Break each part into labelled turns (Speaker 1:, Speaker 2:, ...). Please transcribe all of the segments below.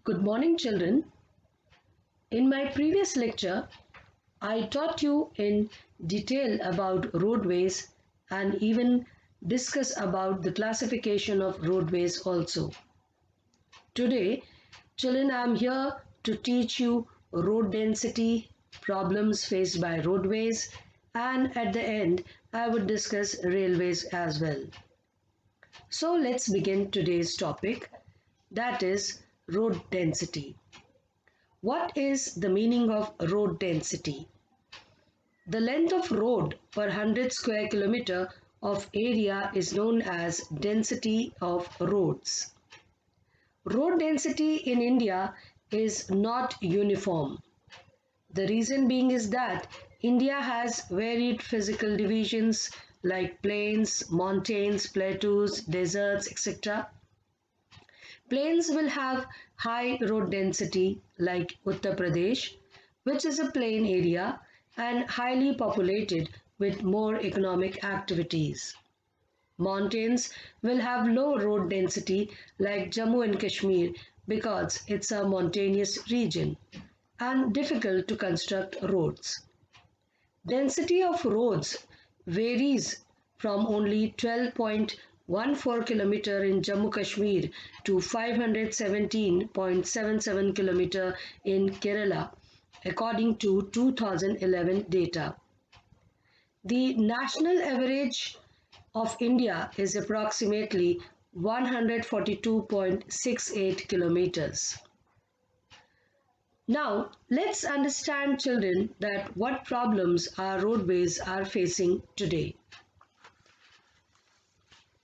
Speaker 1: Good morning, children. In my previous lecture, I taught you in detail about roadways and even discuss about the classification of roadways also. Today, children, I am here to teach you road density, problems faced by roadways, and at the end, I would discuss railways as well. So let's begin today's topic, that is road density. What is the meaning of road density? The length of road per 100 square kilometer of area is known as density of roads. Road density in India is not uniform. The reason being is that India has varied physical divisions like plains, mountains, plateaus, deserts, etc. Plains will have high road density like Uttar Pradesh, which is a plain area and highly populated with more economic activities. Mountains will have low road density like Jammu and Kashmir because it's a mountainous region and difficult to construct roads. Density of roads varies from only 12.14 km in Jammu Kashmir to 517.77 km in Kerala according to 2011 data. The national average of India is approximately 142.68 kilometers. Now, let's understand, children, that what problems our roadways are facing today.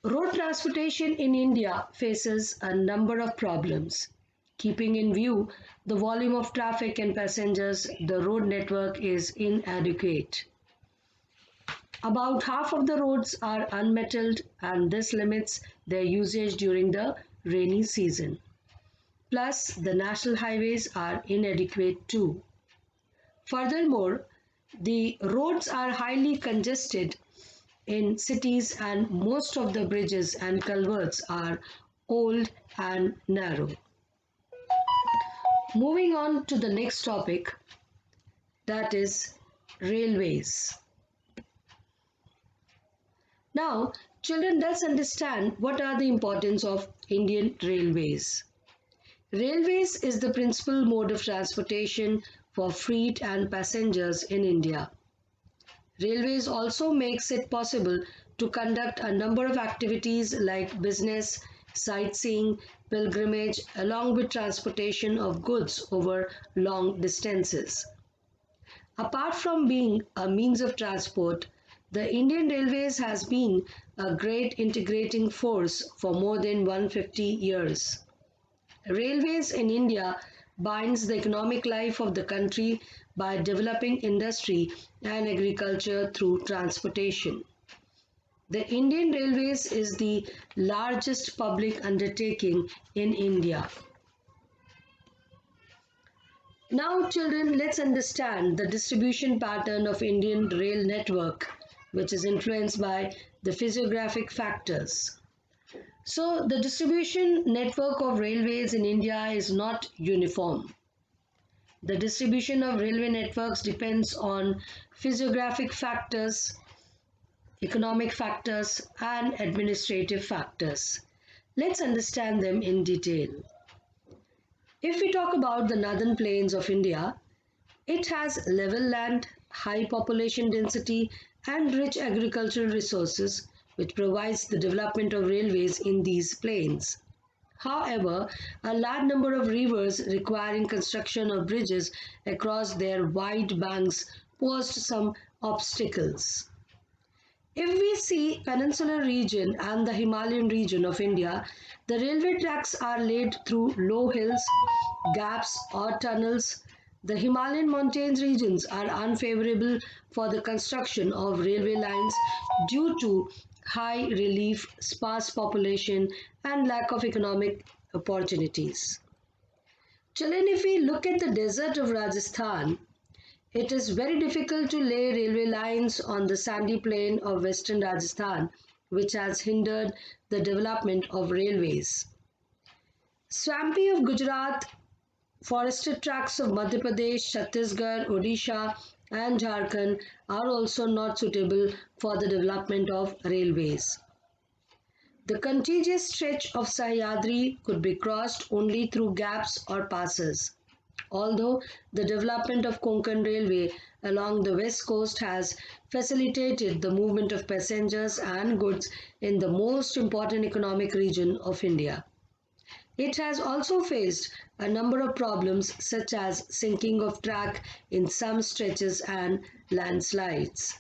Speaker 1: Road transportation in India faces a number of problems. Keeping in view the volume of traffic and passengers, the road network is inadequate. About half of the roads are unmetalled and this limits their usage during the rainy season. Plus, the national highways are inadequate too. Furthermore, the roads are highly congested in cities and most of the bridges and culverts are old and narrow. Moving on to the next topic, that is railways. Now, children, let's understand what are the importance of Indian railways. Railways is the principal mode of transportation for freight and passengers in India. Railways also makes it possible to conduct a number of activities like business, sightseeing, pilgrimage, along with transportation of goods over long distances. Apart from being a means of transport, the Indian Railways has been a great integrating force for more than 150 years. Railways in India binds the economic life of the country by developing industry and agriculture through transportation. The Indian Railways is the largest public undertaking in India. Now, children, let's understand the distribution pattern of Indian rail network, which is influenced by the physiographic factors. So, the distribution network of railways in India is not uniform. The distribution of railway networks depends on physiographic factors, economic factors, and administrative factors. Let's understand them in detail. If we talk about the northern plains of India, it has level land, high population density, and rich agricultural resources, which provides the development of railways in these plains. However, a large number of rivers requiring construction of bridges across their wide banks posed some obstacles. If we see peninsular region and the Himalayan region of India, the railway tracks are laid through low hills, gaps or tunnels. The Himalayan mountains regions are unfavorable for the construction of railway lines due to high relief, sparse population and lack of economic opportunities. Children, if we look at the desert of Rajasthan, it is very difficult to lay railway lines on the sandy plain of western Rajasthan, which has hindered the development of railways. Swampy of Gujarat Forested tracts of Madhya Pradesh, Chhattisgarh, Odisha, and Jharkhand are also not suitable for the development of railways. The contiguous stretch of Sahyadri could be crossed only through gaps or passes. Although the development of Konkan Railway along the west coast has facilitated the movement of passengers and goods in the most important economic region of India. It has also faced a number of problems such as sinking of track in some stretches and landslides.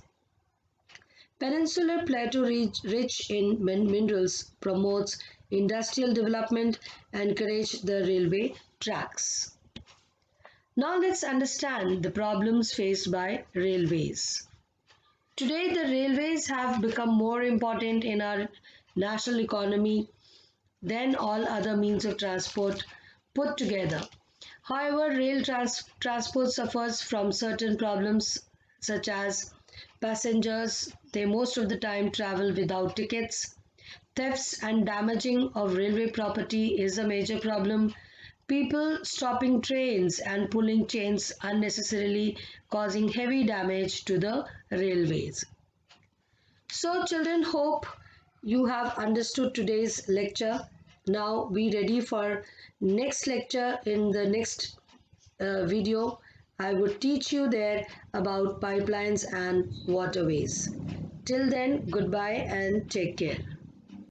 Speaker 1: Peninsular Plateau rich in minerals promotes industrial development and encourage the railway tracks. Now let's understand the problems faced by railways. Today the railways have become more important in our national economy than all other means of transport put together. However, transport suffers from certain problems such as passengers, they most of the time travel without tickets. Thefts and damaging of railway property is a major problem. People stopping trains and pulling chains unnecessarily, causing heavy damage to the railways. So children, hope you have understood today's lecture. Now be ready for next lecture. In the next video, I would teach you there about pipelines and waterways. Till then, goodbye and take care.